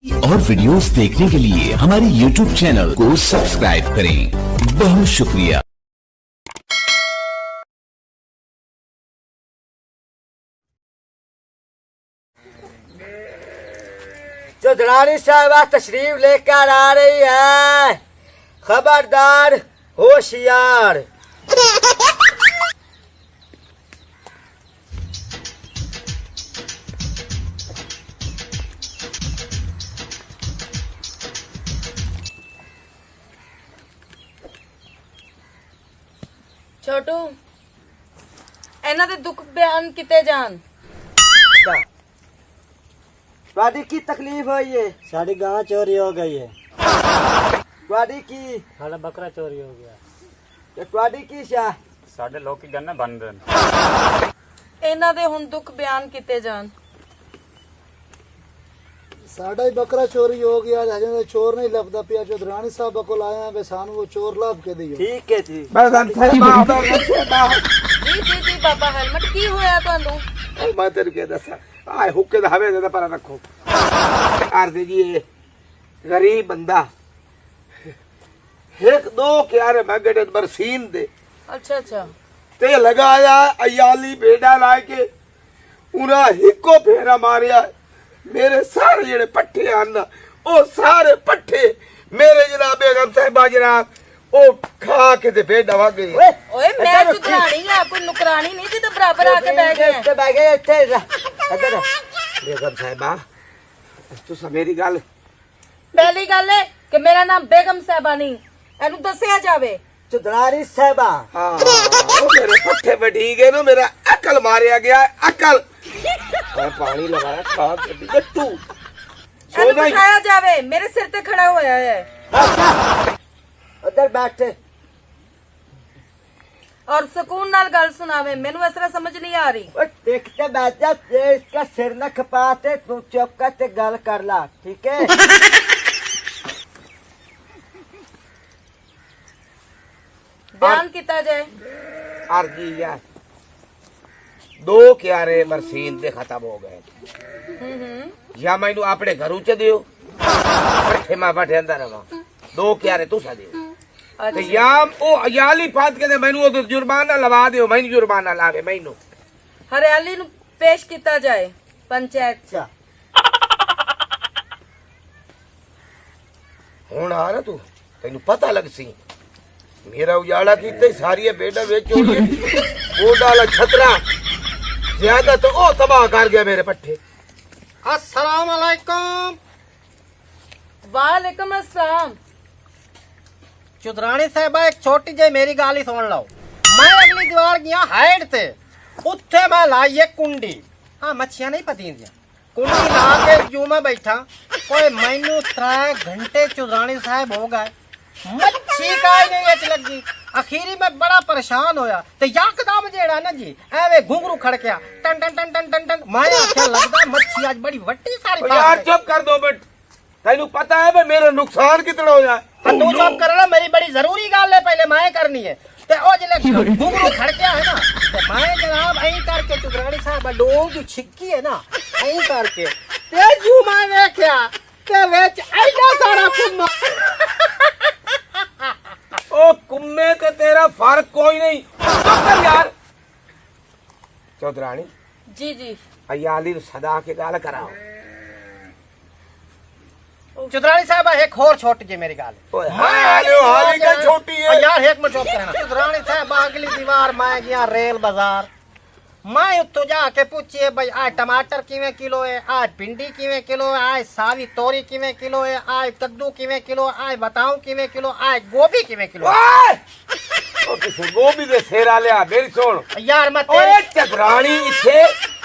और वीडियोस देखने के लिए हमारे YouTube चैनल को सब्सक्राइब करें। बहुत शुक्रिया। चौधरानी साहबा तशरीफ लेकर आ रही है, खबरदार होशियार। छोटू ਇਹਨਾਂ ਦੇ ਦੁੱਖ ਬਿਆਨ ਕੀਤੇ ਜਾਣ। वादी की तकलीफ हुई है? साड़ी गां चोरी हो गई है। वादी की साड़ा बकरा चोरी हो गया। वादी की शाह ਸਾਡੇ ਲੋਕੀ ਗੰਨਾ ਬਣ ਰਹੇ ਨੇ। ਇਹਨਾਂ ਦੇ ਹੁਣ ਦੁੱਖ ਬਿਆਨ ਕੀਤੇ ਜਾਣ। साड़ा ही बकरा चोरी हो गया, हजे चोर नहीं लभदा पिया। चौधरानी साहब को आया वे सानू वो चोर लाभ के दियो। ठीक है जी। ਜੀ ਬਾਬਾ ਹੈਲਮਟ ਕੀ ਹੋਇਆ ਤੁਹਾਨੂੰ? मैं तेरे के दसा आए हुक्के दा हवे दे पर रखो अर्ज जी ये गरीब बंदा एक दो क्यारे मगड़े बरसीन दे ਅੱਛਾ ਅੱਛਾ ते लगाया अयाली बेड़ा ला के उना हिको फेरा मारिया। मेरे सारे जेड़े पट्ठे आन ओ सारे पट्ठे मेरे जनाब बेगम साहिबा जनाब ओ खा के ते बेड़ा वा गई। ਓਏ ਮੈਂ ਚੁਦਰਾਣੀ ਆ, ਕੋਈ ਨੁਕਰਾਨੀ ਨਹੀਂ ਜਿਹਦੇ ਬਰਾਬਰ ਆ ਕੇ ਬਹਿ ਗਏ। इतने बैठे इतने इधर बेगम साहिबा तुसा मेरी गल ਪਹਿਲੀ ਗੱਲ ਹੈ ਕਿ ਮੇਰਾ ਨਾਮ ਬੇਗਮ ਸਾਹਿਬਾ ਨਹੀਂ, ਇਹਨੂੰ ਦੱਸਿਆ ਜਾਵੇ। चौधरानी साहबा हाँ मेरे पट्ठे बैठी गए ना, मेरा अकल मारिया गया अकल। मैं पानी लगाया खा के गट्टू ਇਹਨੂੰ ਬਿਠਾਇਆ ਜਾਵੇ, ਮੇਰੇ ਸਿਰ ਤੇ ਖੜਾ ਹੋਇਆ ਹੈ। उधर बैठे ਔਰ ਸਕੂਨ ਨਾਲ ਗੱਲ ਸੁਣਾਵੇ, ਮੈਨੂੰ ਇਸ ਤਰ੍ਹਾਂ ਸਮਝ ਨਹੀਂ ਆ ਰਹੀ। वो देखते बैठ जा, इसका सिर न खपाते तू चुप कर ते गल कर ला, ठीक है? ਬਿਆਨ ਕੀਤਾ ਜਾਏ। अर्जी यार दो क्यारे बरसीन दे खत्म हो गए या मैनू अपने घरों च दियो पट्ठे मां पट्ठे अंदर रवा दो क्यारे तुसा दियो ते या ओ अयाली फात के मैनू ओ जुर्माना लवा दियो। मैनू जुर्माना लावे मैनू ਹਰਿਆਲੀ ਨੂੰ ਪੇਸ਼ ਕੀਤਾ ਜਾਏ ਪੰਚਾਇਤ ਚ। अच्छा हुण आ ना तू तेनू पता लग सी मेरा उजाला कीते सारी बेड़ा वेच छोड़ी वो डाला छतरा ज्यादा तो ओ तबाह कर गया मेरे पट्ठे। अस्सलाम वालेकुम। वालेकुम अस्सलाम। चौधरानी साहब एक छोटी जी मेरी गाल ही सुन लो। मैं अगली दीवार गया हाइट ते उत्थे मैं लाई एक कुंडी। हाँ मच्छियां नहीं पतींदियां। कुंडी ला के जू में बैठा कोई मैनू 3 घंटे चौधरानी साहब हो गए, मच्छी का ही नहीं अच लगी। अखीरी में बड़ा परेशान होया ते यकदम जेड़ा ना जी एवे घुंघरू खड़किया टन टन टन टन टन टन। मैं आख्या लगदा मच्छी आज बड़ी वट्टी सारी ओ यार चुप कर दो मिनट, तेनू पता है भाई मेरा नुकसान कितना हो जाए। तू चुप कर ना, मेरी बड़ी जरूरी गल है पहले मैं करनी है। ते ओ जिले घुंघरू खड़किया है ना ते मैं जनाब ऐ करके चौधरानी साहब डोल जो छिक्की है ना ऐ करके ते जू मैं देखया के विच ऐडा सारा कुम्मा। ओ कुम्मे ते तेरा फर्क कोई नहीं। चुप कर यार चौधरानी जी जी अयाली सदा के गाल कराओ। चौधरानी साहब एक और छोटी जी मेरी गाल ओए हाली का छोटी है यार एक मिनट चुप करना। चौधरानी साहब अगली दीवार मैं गया रेल बाजार, मैं उत्तो जाके पूछिए भाई आज टमाटर किवें किलो है, आज भिंडी किवें किलो है, आज सावी तोरी किवें किलो है, आज कद्दू किवें किलो, आज बताऊं किवें किलो, आज गोभी किवें किलो। ओए ओ किसे गोभी दे सेरा लिया मेरी सुन यार मत ओए चौधरानी इथे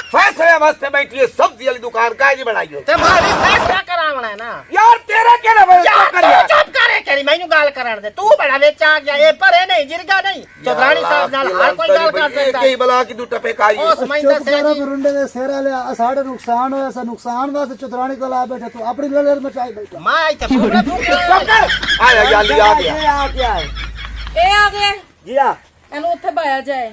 फैसले वास्ते बैठी है सब्जी वाली दुकान काहे नहीं बनाई हो ते मारी फैसला करावना है ना यार तेरा केड़ा यार कर तू यार चुप करे केरी मैनू गाल कराण दे। तू बड़ा विच आ गया ए पर नहीं जिरगा नहीं। चौधरानी साहब नाल हर कोई गाल कर देता कई बला की दू टपे खाई ओ समझदा से जी रुंडे दे सेरा ले साडे नुकसान होया सा नुकसान वास्ते चौधरानी को ला बैठे तू अपनी ललर मचाई बैठा। मैं इथे पूरा चुप कर आया जल्दी आ गया ये आ गया है ਇਹ ਆ ਗਏ, जी हाँ ਇਹਨੂੰ ਉੱਥੇ ਬਾਇਆ ਜਾਏ।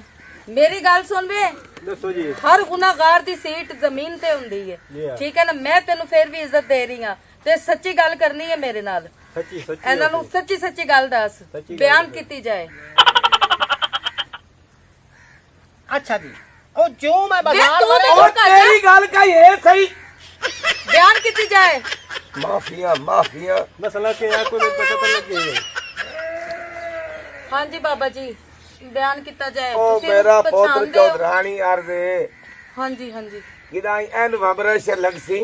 ਮੇਰੀ ਗੱਲ ਸੁਣ ਵੇ, दसो जी ਹਰ ਗੁਨਾਹਗਾਰ ਦੀ ਸੀਟ ਜ਼ਮੀਨ ਤੇ ਹੁੰਦੀ ਹੈ, ਠੀਕ ਹੈ ਨਾ। ਮੈਂ ਤੈਨੂੰ ਫੇਰ ਵੀ ਇੱਜ਼ਤ ਦੇ ਰਹੀ ਹਾਂ ਤੇ ਸੱਚੀ ਗੱਲ ਕਰਨੀ ਹੈ ਮੇਰੇ ਨਾਲ। ਸੱਚੀ ਸੱਚੀ ਇਹਨਾਂ ਨੂੰ ਸੱਚੀ ਸੱਚੀ ਗੱਲ ਦੱਸ, ਸੱਚੀ ਗੱਲ ਬਿਆਨ ਦੱਸ। ਕੀਤੀ ਜਾਏ। अच्छा जी ओ जो मैं ਵੇ बाजार ਤੂੰ वाले ਤੇ ਉਹ ਚੁੱਪ ਕਰ ਜਾ। ਤੇਰੀ ਗੱਲ ਕਾ ਇਹ ਸਹੀ ਬਿਆਨ ਕੀਤੀ ਜਾਏ। ਮਾਫੀਆ ਮਾਫੀਆ मसला के यहाँ को पता तो लगे ਹਾਂਜੀ ਬਾਬਾ ਜੀ, ਬਿਆਨ ਕੀਤਾ ਜਾਏ। ਉਹ ਤੁਸੀਂ ਮੇਰਾ ਇਹਨੂੰ ਪੁੱਤਰ ਪਛਾਣਦੇ ਹੋ? ਚੌਧਰਾਣੀ ਅਰਦੇ ਹਾਂਜੀ ਹਾਂਜੀ। ਕਿਦਾਂ ਐਨ ਵਬਰਸ਼ ਲਗਸੀ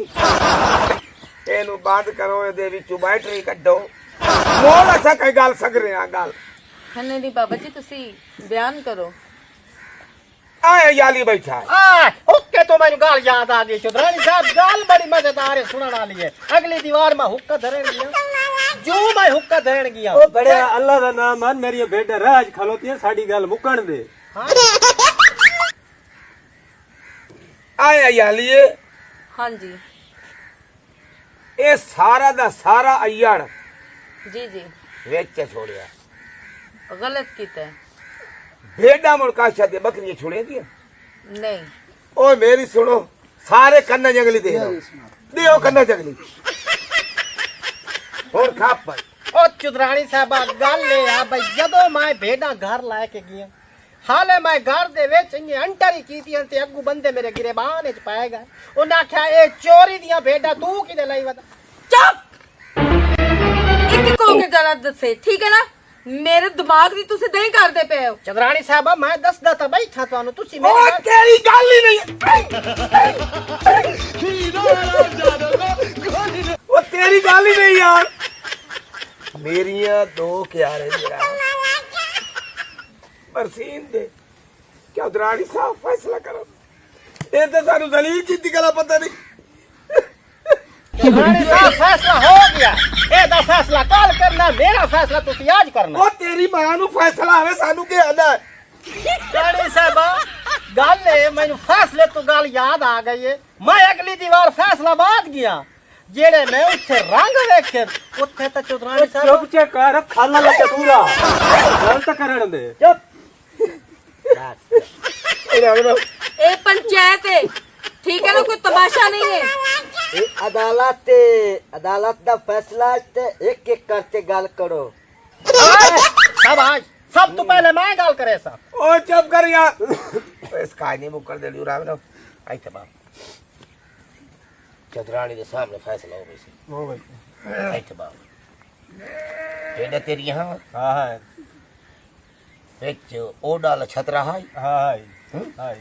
ਇਹਨੂੰ ਬੰਦ ਕਰੋ, ਇਹਦੇ ਵਿੱਚੋਂ ਬੈਟਰੀ ਕੱਢੋ। ਮੋੜ ਅਸਾਂ ਕੋਈ ਗੱਲ ਸਕ ਰਿਹਾ ਗੱਲ ਹਨੇ ਨਹੀਂ ਬਾਬਾ ਜੀ, ਤੁਸੀਂ ਬਿਆਨ ਕਰੋ। ਆਏ ਯਾਲੀ ਬੈਠਾ ਹੈ। आ ओके तो मैंने गाल याद आ गई चौधरानी साहब गाल बड़ी मजेदार है सुनने वाली है। अगली दीवार में हुक्का धरण गया जो मैं हुक्का धरण गया ਉਹ ਬੜਿਆ ਅੱਲਾ ਦਾ ਨਾਮ ਮਨ ਮੇਰੀਆਂ ਭੇਡਾਂ ਰਾਜ ਖਲੋਤੀਆਂ ਸਾਡੀ ਗੱਲ ਮੁੱਕਣ ਦੇ। ਆਏ ਯਾਲੀ ਹਾਂਜੀ ਇਹ ਸਾਰਾ ਦਾ ਸਾਰਾ ਅਯੜ ਜੀ ਜੀ, ਵਿੱਚ ਛੋੜਿਆ। ਗਲਤ ਕੀਤਾ ਹੈ। ਭੇਡਾਂ ਮੁਲਕਾਸ਼ਾ ਦੇ ਬੱਕਰੀਆਂ ਛੁੜੇ ਦੀਆਂ। ਨਹੀਂ ਓਏ ਮੇਰੀ ਸੁਣੋ, ਸਾਰੇ ਕੰਨਾਂ ਜੰਗਲੀ ਦੇ ਦਿਓ ਕੰਨਾਂ ਜੰਗਲੀ ਹੋਰ ਖਾਪ ਪਰ ओ चौधरानी साहब गल ये आ भाई जदों मैं भेड़ा घर लाके गया हाले मैं घर दे विच इन्ने अंटर ही कीतियां ते अग्गू बंदे मेरे गिरेबान विच पाए गए। उन्हें आख्या ए चोरी दियां भेड़ा तू किदे लाई वदा। ਚੁੱਪ। ਇੱਕ ਕੋ ਕੇ ਜਰਾ ਦੱਸੇ, ਠੀਕ ਹੈ ਨਾ? ਮੇਰੇ ਦਿਮਾਗ ਦੀ ਤੁਸੀਂ ਨਹੀਂ ਕਰਦੇ ਪਏ ਹੋ। चौधरानी साहब मैं दसदा तां बैठा तुहानू तुसी ਓ मेरी गल ਤੇਰੀ ਗੱਲ ਹੀ ਨਹੀਂ ਉਹ ਤੇਰੀ ਗੱਲ ਹੀ ਨਹੀਂ ਯਾਰ। ਮੇਰੀਆਂ ਦੋ ਕਿਆਰੇ ਮੇਰਾ ਬਰਸੀਨ ਦੇ ਚੌਧਰਾਣੀ ਸਾਹਿਬ ਫੈਸਲਾ ਕਰੋ। ਇਹ ਤਾਂ ਸਾਨੂੰ ਜ਼ਲੀਲ ਕੀਤੀ ਗੱਲ ਪਤਾ ਨਹੀਂ। चौधरानी साहब फैसला हो गया ए दा फैसला कल करना मेरा फैसला तुसी आज करना। ਉਹ ਤੇਰੀ ਮਾਂ ਨੂੰ ਫੈਸਲਾ ਆਵੇ, ਸਾਨੂੰ ਕੀ ਆਂਦਾ? चौधरानी साहब गल है मैनू फैसले तो गल याद आ गई है। मैं अगली दीवार फैसलाबाद गया जेड़े मैं उत्थे रंग वेखे उत्थे तो चौधरानी साहब ਚੁੱਪ ਚੇ ਕਰ ਖਾਲਾ ਲੱਗੇ ਪੂਰਾ ਗੱਲ ਤਾਂ ਕਰਨ ਦੇ। ਇਹ ਪੰਚਾਇਤ ਹੈ, ਠੀਕ ਹੈ ਨਾ? ਕੋਈ ਤਮਾਸ਼ਾ ਨਹੀਂ ਹੈ। ਇਹ ਅਦਾਲਤ ਦਾ ਫੈਸਲਾ ਤੇ ਇੱਕ ਇੱਕ ਕਰਕੇ ਗੱਲ ਕਰੋ। शाबाश सब तो पहले मैं गल करे सा। ओ चुप कर यार। इस काज नहीं मुकर दे लियो राम आई थे बाप चौधरानी के सामने फैसला हो गई ਹੋ ਗਈ। आई थे बाप बेटा तेरी यहाँ ਹਾਂ ਹਾਂ विच ओ डाल छतरा है ਹਾਂ ਹਾਂ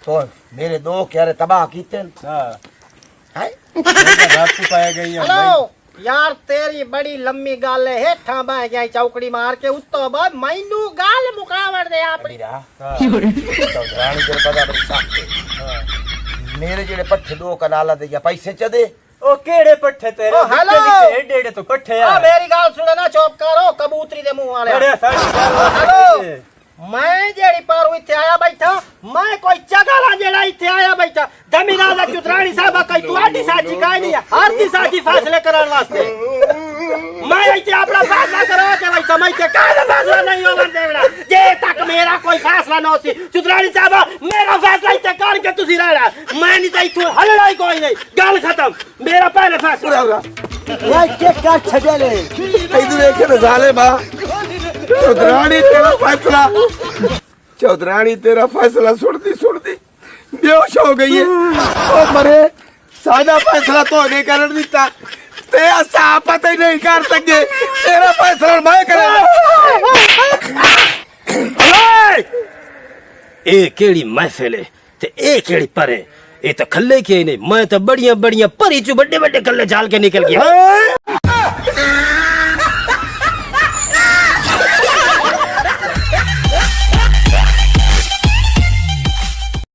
तो मेरे दो क्यारे तबाह कीते ਹਾਂ है ਰਾਤ ਨੂੰ ਪਾਇਆ ਗਈ हेलो यार तेरी बड़ी लम्मी गल है हेठा बह गया चौकड़ी मार के उस तो बाद मैनू गल मुकावड़ दे अपनी। चौधरानी तेरे पता बड़ी सख्त है। मेरे जेड़े पट्ठे दो कनाला दे या पैसे च दे। ਉਹ ਕਿਹੜੇ ਪੱਠੇ ਤੇਰੇ ਓ, ਹੈਲੋ। ਏਡੇ ਏਡੇ ਤੋਂ ਪੱਠੇ ਆ आ मेरी गल सुने ना चुप करो कबूतरी दे मुंह वाले। ਬੜਿਆ ਸਾਡੀ ਗੱਲ हेलो मैं जेड़ी पारू इत्थे आया बैठा मैं कोई चगला जेड़ा इत्थे आया बैठा जमीनार दा चौधरानी साहब कोई तुहाडी साची काई नहीं है हर दी साची फैसले करन वास्ते मैं इत्थे अपना फैसला करो के भाई समझ के काहे फैसला नहीं होवन देवड़ा जे तक मेरा कोई फैसला ना होसी चौधरानी साहब मेरा फैसला इत्थे करके तुसी रहना मैं नहीं तो इत्थों हलड़ा ही कोई नहीं गल खत्म मेरा पहले फैसला ਇਹ ਕੇ ਕਰ ਛੱਡੇ ਨੇ। इधर देखे ना साले बा चौधरानी तेरा फैसला चौधरानी तेरा फैसला सुनती बेहोश हो गई है। ओ मरे सादा फैसला तो नहीं कर दिता ते असा पता ही नहीं कर सके तेरा फैसला मैं करेगा। ए केड़ी महफिल है ते ए केड़ी पर है ये तो खल्ले के नहीं मैं तो बढ़िया बढ़िया परी चू बड़े बड़े कल्ले झाल के निकल गया।